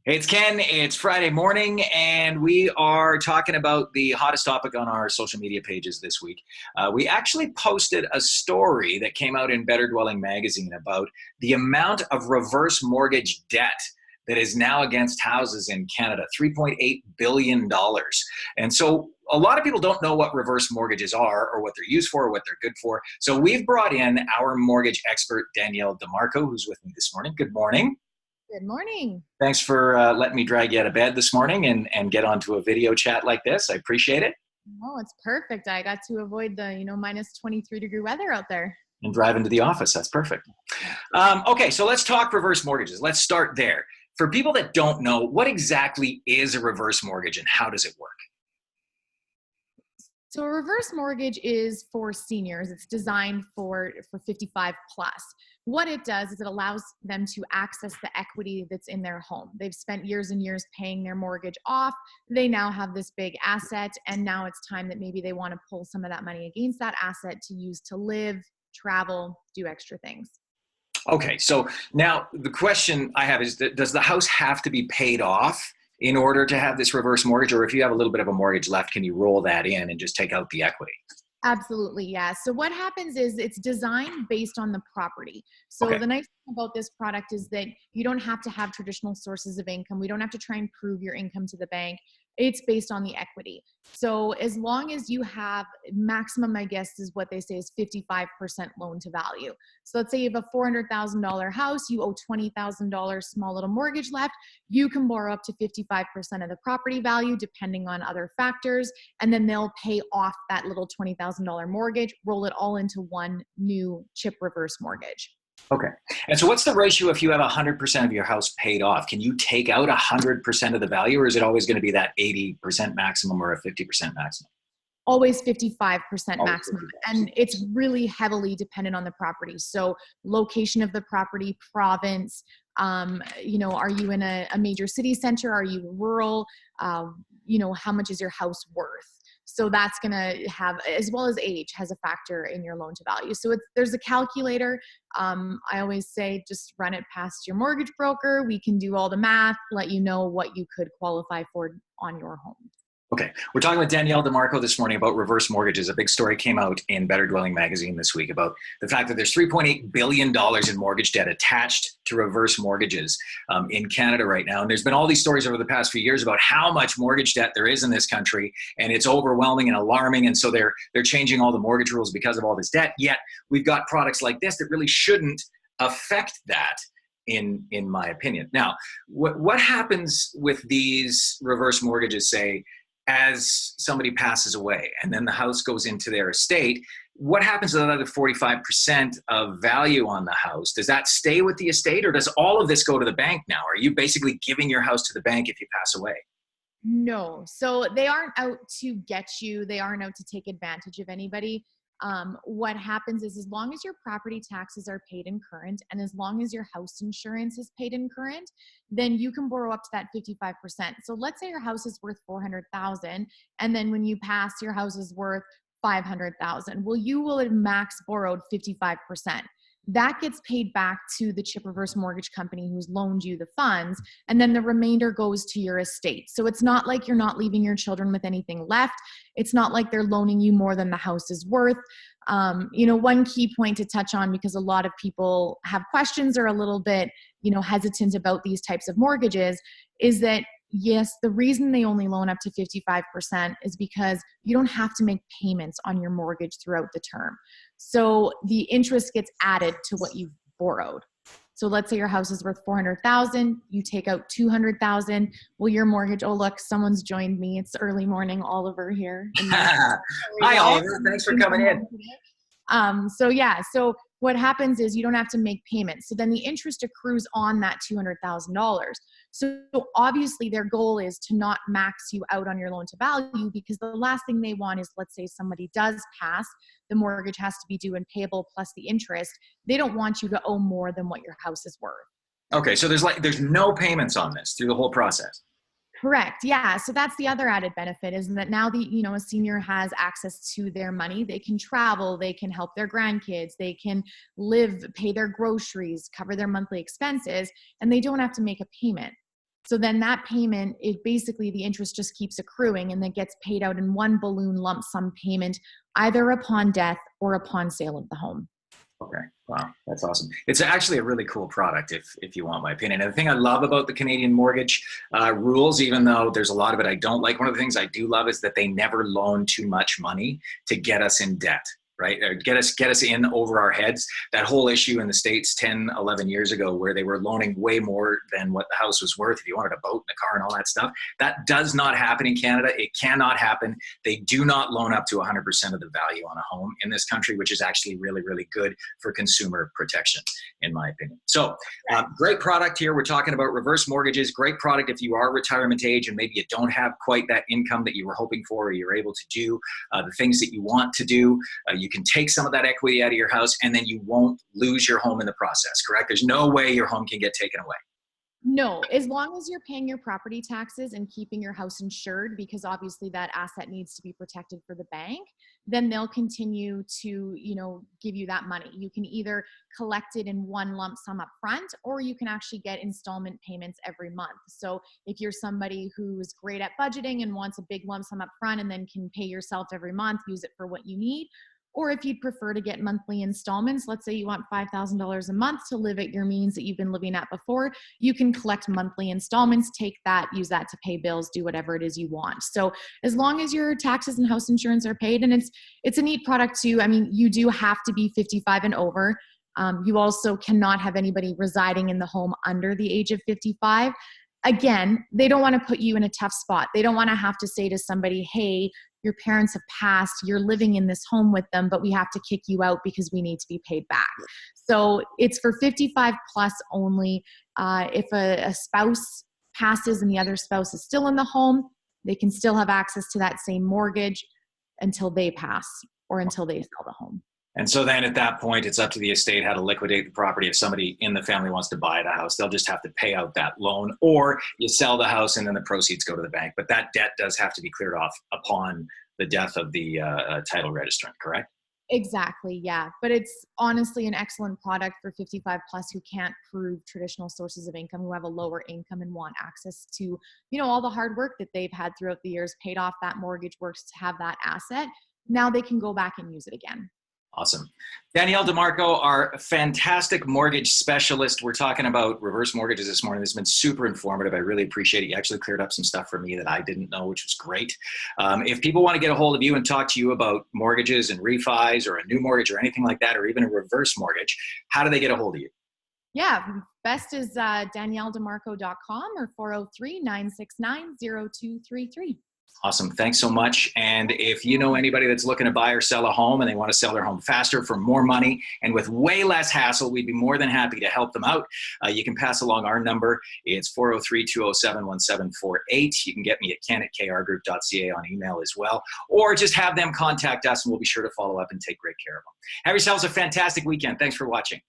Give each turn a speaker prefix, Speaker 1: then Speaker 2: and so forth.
Speaker 1: Hey, it's Ken. It's Friday morning, and we are talking about the hottest topic on our social media pages this week. We actually posted a story that came out in Better Dwelling magazine about the amount of reverse mortgage debt that is now against houses in Canada, $3.8 billion. And so a lot of people don't know what reverse mortgages are or what they're used for or what they're good for. So we've brought in our mortgage expert, Danielle DeMarco, who's with me this morning. Good morning.
Speaker 2: Good morning.
Speaker 1: Thanks for letting me drag you out of bed this morning and get onto a video chat like this. I appreciate it.
Speaker 2: Oh, it's perfect. I got to avoid the, minus 23-degree weather out there.
Speaker 1: And drive into the office. That's perfect. Okay, so let's talk reverse mortgages. Let's start there. For people that don't know, what exactly is a reverse mortgage and how does it work?
Speaker 2: So a reverse mortgage is for seniors. It's designed for 55 plus. What it does is it allows them to access the equity that's in their home. They've spent years and years paying their mortgage off. They now have this big asset, and now it's time that maybe they want to pull some of that money against that asset to use to live, travel, do extra things.
Speaker 1: Okay, so now the question I have is, does the house have to be paid off in order to have this reverse mortgage, or if you have a little bit of a mortgage left, can you roll that in and just take out the equity?
Speaker 2: Absolutely, yeah. So what happens is it's designed based on the property. So
Speaker 1: Okay.
Speaker 2: the nice thing about this product is that you don't have to have traditional sources of income. We don't have to try and prove your income to the bank. It's based on the equity. So as long as you have maximum, I guess is what they say is 55% loan to value. So let's say you have a $400,000 house, you owe $20,000 small little mortgage left, you can borrow up to 55% of the property value depending on other factors, and then they'll pay off that little $20,000 mortgage, roll it all into one new chip reverse mortgage.
Speaker 1: Okay. And so what's the ratio if you have 100% of your house paid off? Can you take out 100% of the value, or is it always going to be that 80% maximum or a 50% maximum?
Speaker 2: Always 55%
Speaker 1: Always
Speaker 2: maximum.
Speaker 1: 50%.
Speaker 2: And it's really heavily dependent on the property. So location of the property, province, are you in a major city center? Are you rural? How much is your house worth? So that's going to have, as well as age has a factor in your loan to value. So there's a calculator. I always say, just run it past your mortgage broker. We can do all the math, let you know what you could qualify for on your home.
Speaker 1: Okay. We're talking with Danielle DeMarco this morning about reverse mortgages. A big story came out in Better Dwelling magazine this week about the fact that there's $3.8 billion in mortgage debt attached to reverse mortgages in Canada right now. And there's been all these stories over the past few years about how much mortgage debt there is in this country, and it's overwhelming and alarming. And so they're changing all the mortgage rules because of all this debt. Yet we've got products like this that really shouldn't affect that. In my opinion. Now, what happens with these reverse mortgages, say, as somebody passes away and then the house goes into their estate? What happens to the other 45% of value on the house? Does that stay with the estate, or does all of this go to the bank now? Are you basically giving your house to the bank if you pass away?
Speaker 2: No. So they aren't out to get you. They aren't out to take advantage of anybody. What happens is, as long as your property taxes are paid in current, and as long as your house insurance is paid in current, then you can borrow up to that 55%. So let's say your house is worth $400,000, and then when you pass, your house is worth $500,000. Well, you will have max borrowed 55%. That gets paid back to the chip reverse mortgage company who's loaned you the funds, and then the remainder goes to your estate. So it's not like you're not leaving your children with anything left. It's not like they're loaning you more than the house is worth. One key point to touch on, because a lot of people have questions or a little bit, hesitant about these types of mortgages, is that yes, the reason they only loan up to 55% is because you don't have to make payments on your mortgage throughout the term. So the interest gets added to what you've borrowed. So let's say your house is worth $400,000, you take out $200,000. Well, your mortgage, oh look, someone's joined me. It's early morning, Oliver here.
Speaker 1: Hi, Oliver. Thanks for coming in.
Speaker 2: So what happens is you don't have to make payments. So then the interest accrues on that $200,000. So obviously their goal is to not max you out on your loan to value, because the last thing they want is, let's say somebody does pass, the mortgage has to be due and payable plus the interest. They don't want you to owe more than what your house is worth.
Speaker 1: Okay, so there's no payments on this through the whole process.
Speaker 2: Correct. Yeah. So that's the other added benefit, is that now a senior has access to their money. They can travel, they can help their grandkids, they can live, pay their groceries, cover their monthly expenses, and they don't have to make a payment. So then that payment, it basically, the interest just keeps accruing and then gets paid out in one balloon lump sum payment, either upon death or upon sale of the home.
Speaker 1: Okay. Wow. That's awesome. It's actually a really cool product if you want my opinion. And the thing I love about the Canadian mortgage rules, even though there's a lot of it I don't like, one of the things I do love is that they never loan too much money to get us in debt, right? Or get us in over our heads. That whole issue in the States 10, 11 years ago, where they were loaning way more than what the house was worth if you wanted a boat and a car and all that stuff. That does not happen in Canada. It cannot happen. They do not loan up to 100% of the value on a home in this country, which is actually really, really good for consumer protection, in my opinion. So great product here. We're talking about reverse mortgages. Great product if you are retirement age and maybe you don't have quite that income that you were hoping for, or you're able to do the things that you want to do. You can take some of that equity out of your house and then you won't lose your home in the process, correct? There's no way your home can get taken away.
Speaker 2: No, as long as you're paying your property taxes and keeping your house insured, because obviously that asset needs to be protected for the bank, then they'll continue to, give you that money. You can either collect it in one lump sum up front, or you can actually get installment payments every month. So if you're somebody who's great at budgeting and wants a big lump sum up front and then can pay yourself every month, use it for what you need. Or if you'd prefer to get monthly installments, let's say you want $5,000 a month to live at your means that you've been living at before, you can collect monthly installments, take that, use that to pay bills, do whatever it is you want. So as long as your taxes and house insurance are paid, and it's a neat product too. I mean, you do have to be 55 and over. You also cannot have anybody residing in the home under the age of 55. Again, they don't want to put you in a tough spot. They don't want to have to say to somebody, hey, your parents have passed, you're living in this home with them, but we have to kick you out because we need to be paid back. So it's for 55 plus only. If a spouse passes and the other spouse is still in the home, they can still have access to that same mortgage until they pass or until they sell the home.
Speaker 1: And so then at that point, it's up to the estate how to liquidate the property. If somebody in the family wants to buy the house, they'll just have to pay out that loan, or you sell the house and then the proceeds go to the bank. But that debt does have to be cleared off upon the death of the title registrant, correct?
Speaker 2: Exactly, yeah. But it's honestly an excellent product for 55 plus who can't prove traditional sources of income, who have a lower income and want access to, all the hard work that they've had throughout the years, paid off that mortgage, works to have that asset. Now they can go back and use it again.
Speaker 1: Awesome. Danielle DeMarco, our fantastic mortgage specialist. We're talking about reverse mortgages this morning. This has been super informative. I really appreciate it. You actually cleared up some stuff for me that I didn't know, which was great. If people want to get a hold of you and talk to you about mortgages and refis or a new mortgage or anything like that, or even a reverse mortgage, how do they get a hold of you?
Speaker 2: Yeah, best is danielledemarco.com or 403-969-0233.
Speaker 1: Awesome. Thanks so much. And if you know anybody that's looking to buy or sell a home and they want to sell their home faster for more money and with way less hassle, we'd be more than happy to help them out. You can pass along our number. It's 403-207-1748. You can get me at ken@krgroup.ca on email as well, or just have them contact us and we'll be sure to follow up and take great care of them. Have yourselves a fantastic weekend. Thanks for watching.